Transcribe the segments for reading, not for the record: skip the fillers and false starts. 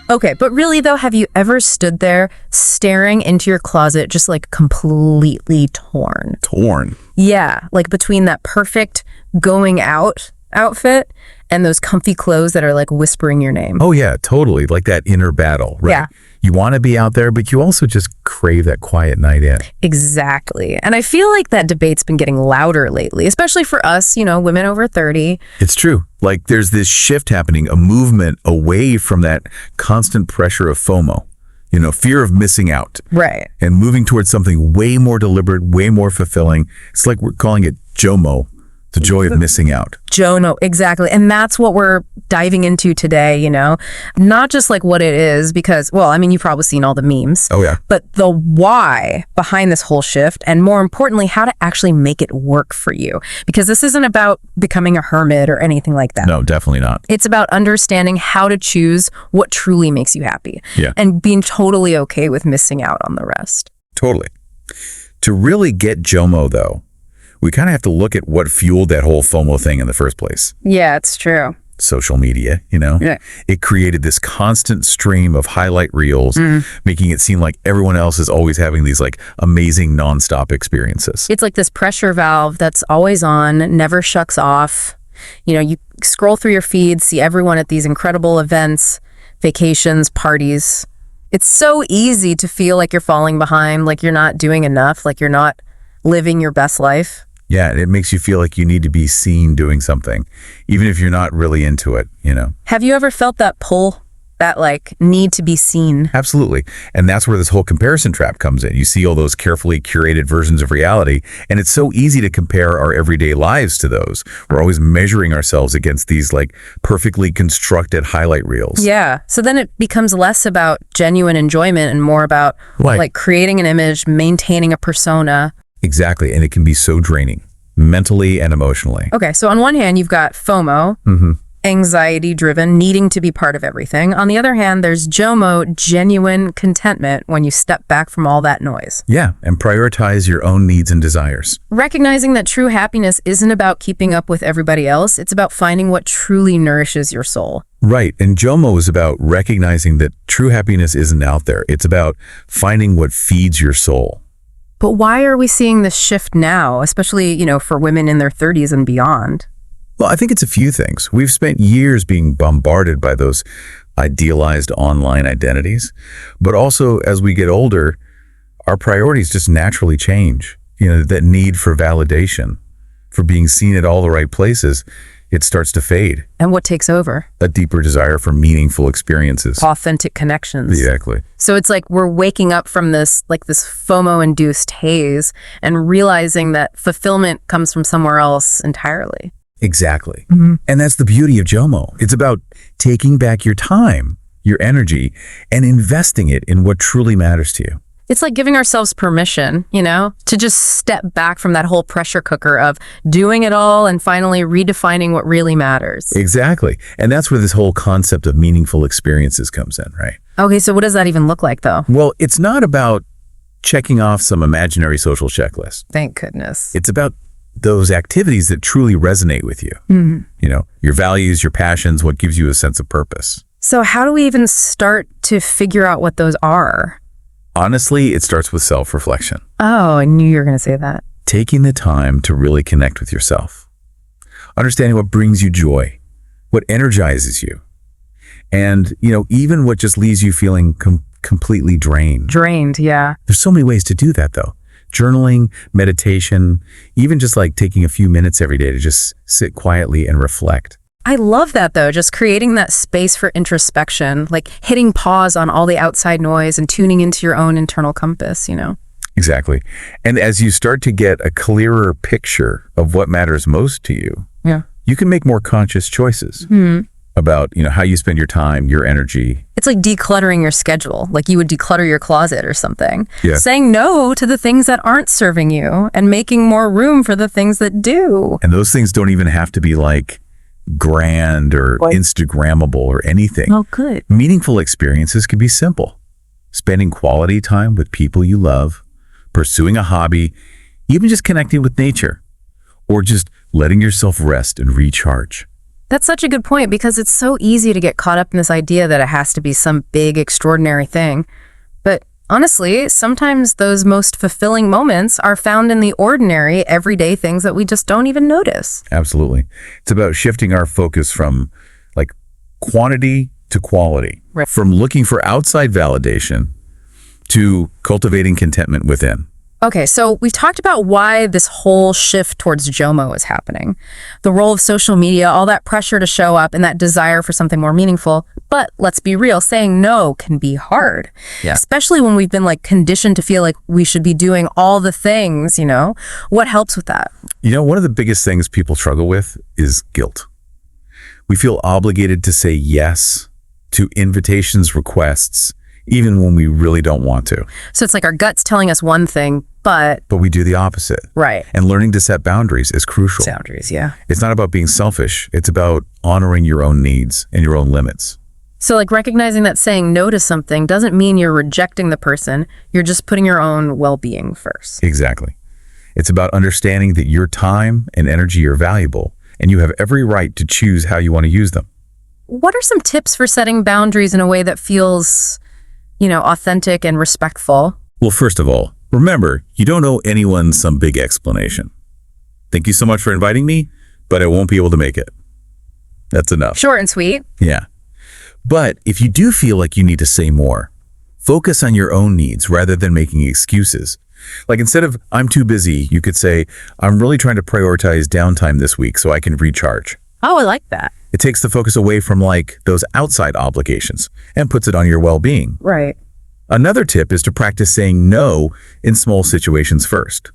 Okay, but really though, have you ever stood there staring into your closet just like completely torn? Torn? Yeah, like between that perfect going out outfit and those comfy clothes that are like whispering your name. Oh yeah, totally. Like that inner battle, right? Yeah. You want to be out there, but you also just crave that quiet night in. Exactly. And I feel like that debate's been getting louder lately, especially for us, women over 30. It's true. Like there's this shift happening, a movement away from that constant pressure of FOMO, fear of missing out. Right. And moving towards something way more deliberate, way more fulfilling. It's like we're calling it JOMO, the joy of missing out. JOMO, exactly. And that's what we're diving into today, Not just like what it is, because, you've probably seen all the memes. Oh, yeah. But the why behind this whole shift, and more importantly, how to actually make it work for you. Because this isn't about becoming a hermit or anything like that. No, definitely not. It's about understanding how to choose what truly makes you happy. Yeah. And being totally okay with missing out on the rest. Totally. To really get JOMO, though, we kind of have to look at what fueled that whole FOMO thing in the first place. Yeah, it's true. Social media, Yeah. It created this constant stream of highlight reels, making it seem like everyone else is always having these like amazing nonstop experiences. It's like this pressure valve that's always on, never shuts off. You scroll through your feed, see everyone at these incredible events, vacations, parties. It's so easy to feel like you're falling behind, like you're not doing enough, like you're not living your best life. Yeah, it makes you feel like you need to be seen doing something, even if you're not really into it, Have you ever felt that pull, that like need to be seen? Absolutely. And that's where this whole comparison trap comes in. You see all those carefully curated versions of reality, and it's so easy to compare our everyday lives to those. We're always measuring ourselves against these like perfectly constructed highlight reels. Yeah. So then it becomes less about genuine enjoyment and more about like creating an image, maintaining a persona. Exactly. And it can be so draining, mentally and emotionally. Okay. So on one hand, you've got FOMO, anxiety-driven, needing to be part of everything. On the other hand, there's JOMO, genuine contentment, when you step back from all that noise. Yeah. And prioritize your own needs and desires. Recognizing that true happiness isn't about keeping up with everybody else. It's about finding what truly nourishes your soul. Right. And JOMO is about recognizing that true happiness isn't out there. It's about finding what feeds your soul. But why are we seeing this shift now, especially, for women in their 30s and beyond? Well, I think it's a few things. We've spent years being bombarded by those idealized online identities. But also, as we get older, our priorities just naturally change. That need for validation, for being seen at all the right places, it starts to fade. And what takes over? A deeper desire for meaningful experiences. Authentic connections. Exactly. So it's like we're waking up from this FOMO-induced haze and realizing that fulfillment comes from somewhere else entirely. Exactly. And that's the beauty of JOMO. It's about taking back your time, your energy, and investing it in what truly matters to you. It's like giving ourselves permission, to just step back from that whole pressure cooker of doing it all and finally redefining what really matters. Exactly. And that's where this whole concept of meaningful experiences comes in, right? Okay, so what does that even look like, though? Well, it's not about checking off some imaginary social checklist. Thank goodness. It's about those activities that truly resonate with you. Your values, your passions, what gives you a sense of purpose. So how do we even start to figure out what those are? Honestly, it starts with self-reflection. Oh, I knew you were going to say that. Taking the time to really connect with yourself. Understanding what brings you joy, what energizes you. And, even what just leaves you feeling completely drained. Drained, yeah. There's so many ways to do that, though. Journaling, meditation, even just like taking a few minutes every day to just sit quietly and reflect. I love that, though, just creating that space for introspection, like hitting pause on all the outside noise and tuning into your own internal compass, Exactly. And as you start to get a clearer picture of what matters most to you, you can make more conscious choices about, how you spend your time, your energy. It's like decluttering your schedule, like you would declutter your closet or something. Yeah. Saying no to the things that aren't serving you and making more room for the things that do. And those things don't even have to be like grand or Instagrammable or anything. Oh, good. Meaningful experiences can be simple. Spending quality time with people you love, pursuing a hobby, even just connecting with nature, or just letting yourself rest and recharge. That's such a good point because it's so easy to get caught up in this idea that it has to be some big, extraordinary thing. But honestly, sometimes those most fulfilling moments are found in the ordinary, everyday things that we just don't even notice. Absolutely. It's about shifting our focus from like quantity to quality, Right. from looking for outside validation to cultivating contentment within. Okay, so we've talked about why this whole shift towards JOMO is happening. The role of social media, all that pressure to show up and that desire for something more meaningful. But let's be real, saying no can be hard. Yeah. Especially when we've been conditioned to feel like we should be doing all the things, What helps with that? One of the biggest things people struggle with is guilt. We feel obligated to say yes to invitations, requests, even when we really don't want to. So it's like our gut's telling us one thing, but we do the opposite. Right. And learning to set boundaries is crucial. Boundaries, yeah. It's not about being selfish. It's about honoring your own needs and your own limits. So recognizing that saying no to something doesn't mean you're rejecting the person. You're just putting your own well-being first. Exactly. It's about understanding that your time and energy are valuable, and you have every right to choose how you want to use them. What are some tips for setting boundaries in a way that feels, authentic and respectful? Well, first of all, remember, you don't owe anyone some big explanation. Thank you so much for inviting me, but I won't be able to make it. That's enough. Short and sweet. Yeah. But if you do feel like you need to say more, focus on your own needs rather than making excuses. Instead of, I'm too busy, you could say, I'm really trying to prioritize downtime this week so I can recharge. Oh, I like that. It takes the focus away from those outside obligations and puts it on your well-being. Right. Another tip is to practice saying no in small situations first.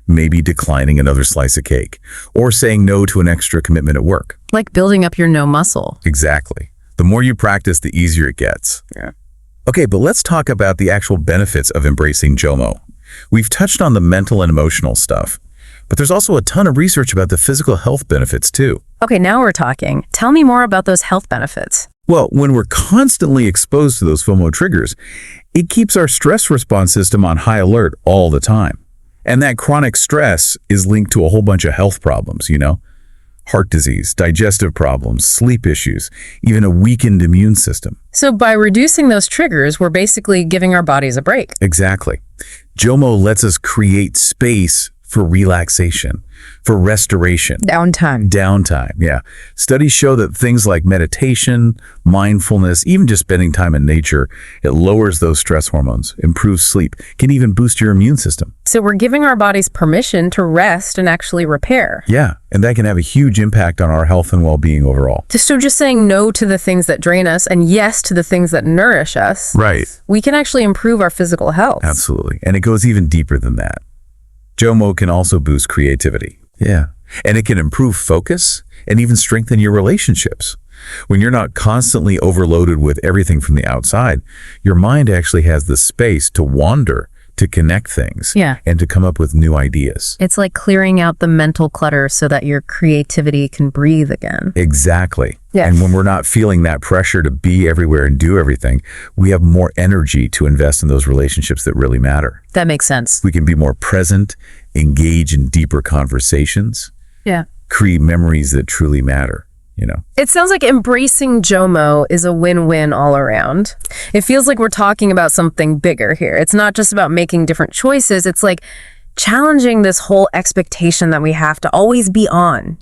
Maybe declining another slice of cake or saying no to an extra commitment at work. Like building up your no muscle. Exactly. The more you practice, the easier it gets. Yeah. Okay, but let's talk about the actual benefits of embracing JOMO. We've touched on the mental and emotional stuff, but there's also a ton of research about the physical health benefits too. Okay, now we're talking. Tell me more about those health benefits. Well, when we're constantly exposed to those FOMO triggers, it keeps our stress response system on high alert all the time. And that chronic stress is linked to a whole bunch of health problems, heart disease, digestive problems, sleep issues, even a weakened immune system. So by reducing those triggers, we're basically giving our bodies a break. Exactly. JOMO lets us create space for relaxation, for restoration. Downtime, yeah. Studies show that things like meditation, mindfulness, even just spending time in nature, it lowers those stress hormones, improves sleep, can even boost your immune system. So we're giving our bodies permission to rest and actually repair. Yeah, and that can have a huge impact on our health and well-being overall. So just saying no to the things that drain us and yes to the things that nourish us, right, we can actually improve our physical health. Absolutely, and it goes even deeper than that. JOMO can also boost creativity. Yeah. And it can improve focus and even strengthen your relationships. When you're not constantly overloaded with everything from the outside, your mind actually has the space to wander, to connect things, and to come up with new ideas. It's like clearing out the mental clutter so that your creativity can breathe again. Exactly. Yes. And when we're not feeling that pressure to be everywhere and do everything, we have more energy to invest in those relationships that really matter. That makes sense. We can be more present, engage in deeper conversations, create memories that truly matter. It sounds like embracing JOMO is a win-win all around. It feels like we're talking about something bigger here. It's not just about making different choices. It's like challenging this whole expectation that we have to always be on,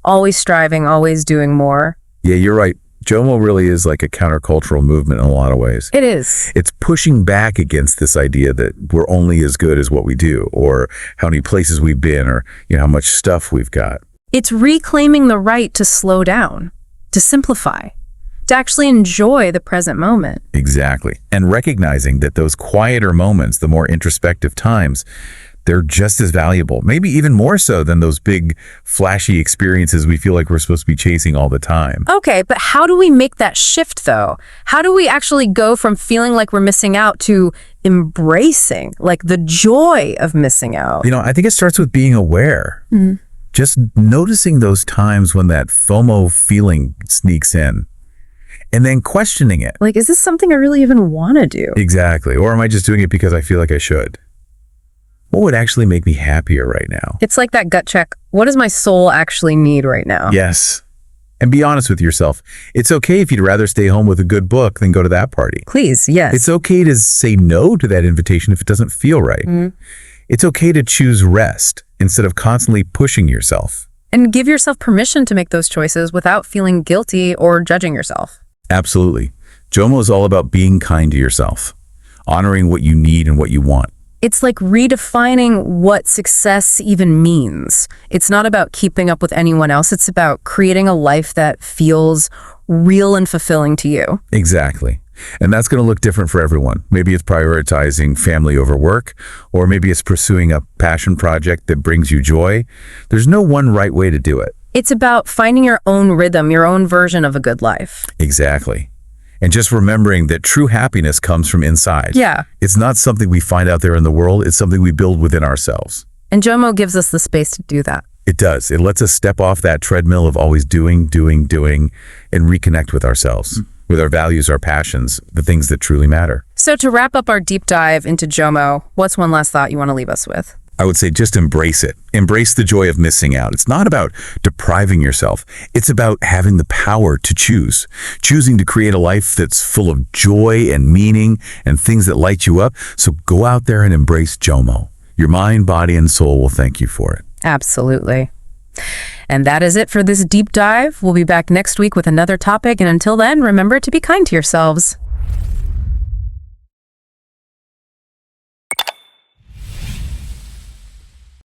always striving, always doing more. Yeah, you're right. JOMO really is like a countercultural movement in a lot of ways. It is. It's pushing back against this idea that we're only as good as what we do, or how many places we've been, or how much stuff we've got. It's reclaiming the right to slow down, to simplify, to actually enjoy the present moment. Exactly. And recognizing that those quieter moments, the more introspective times, they're just as valuable, maybe even more so than those big, flashy experiences we feel like we're supposed to be chasing all the time. Okay, but how do we make that shift, though? How do we actually go from feeling like we're missing out to embracing, the joy of missing out? I think it starts with being aware. Mm-hmm. Just noticing those times when that FOMO feeling sneaks in and then questioning it. Is this something I really even want to do? Exactly. Or am I just doing it because I feel like I should? What would actually make me happier right now? It's like that gut check. What does my soul actually need right now? Yes. And be honest with yourself. It's okay if you'd rather stay home with a good book than go to that party. Please, yes. It's okay to say no to that invitation if it doesn't feel right. It's okay to choose rest instead of constantly pushing yourself. And give yourself permission to make those choices without feeling guilty or judging yourself. Absolutely. JOMO is all about being kind to yourself, honoring what you need and what you want. It's like redefining what success even means. It's not about keeping up with anyone else. It's about creating a life that feels real and fulfilling to you. Exactly. And that's going to look different for everyone. Maybe it's prioritizing family over work, or maybe it's pursuing a passion project that brings you joy. There's no one right way to do it. It's about finding your own rhythm, your own version of a good life. Exactly. And just remembering that true happiness comes from inside. Yeah. It's not something we find out there in the world. It's something we build within ourselves. And JOMO gives us the space to do that. It does. It lets us step off that treadmill of always doing, and reconnect with ourselves, with our values, our passions, the things that truly matter. So to wrap up our deep dive into JOMO, what's one last thought you want to leave us with? I would say just embrace it. Embrace the joy of missing out. It's not about depriving yourself. It's about having the power to choose. Choosing to create a life that's full of joy and meaning and things that light you up. So go out there and embrace JOMO. Your mind, body, and soul will thank you for it. Absolutely. And that is it for this deep dive. We'll be back next week with another topic. And until then, remember to be kind to yourselves.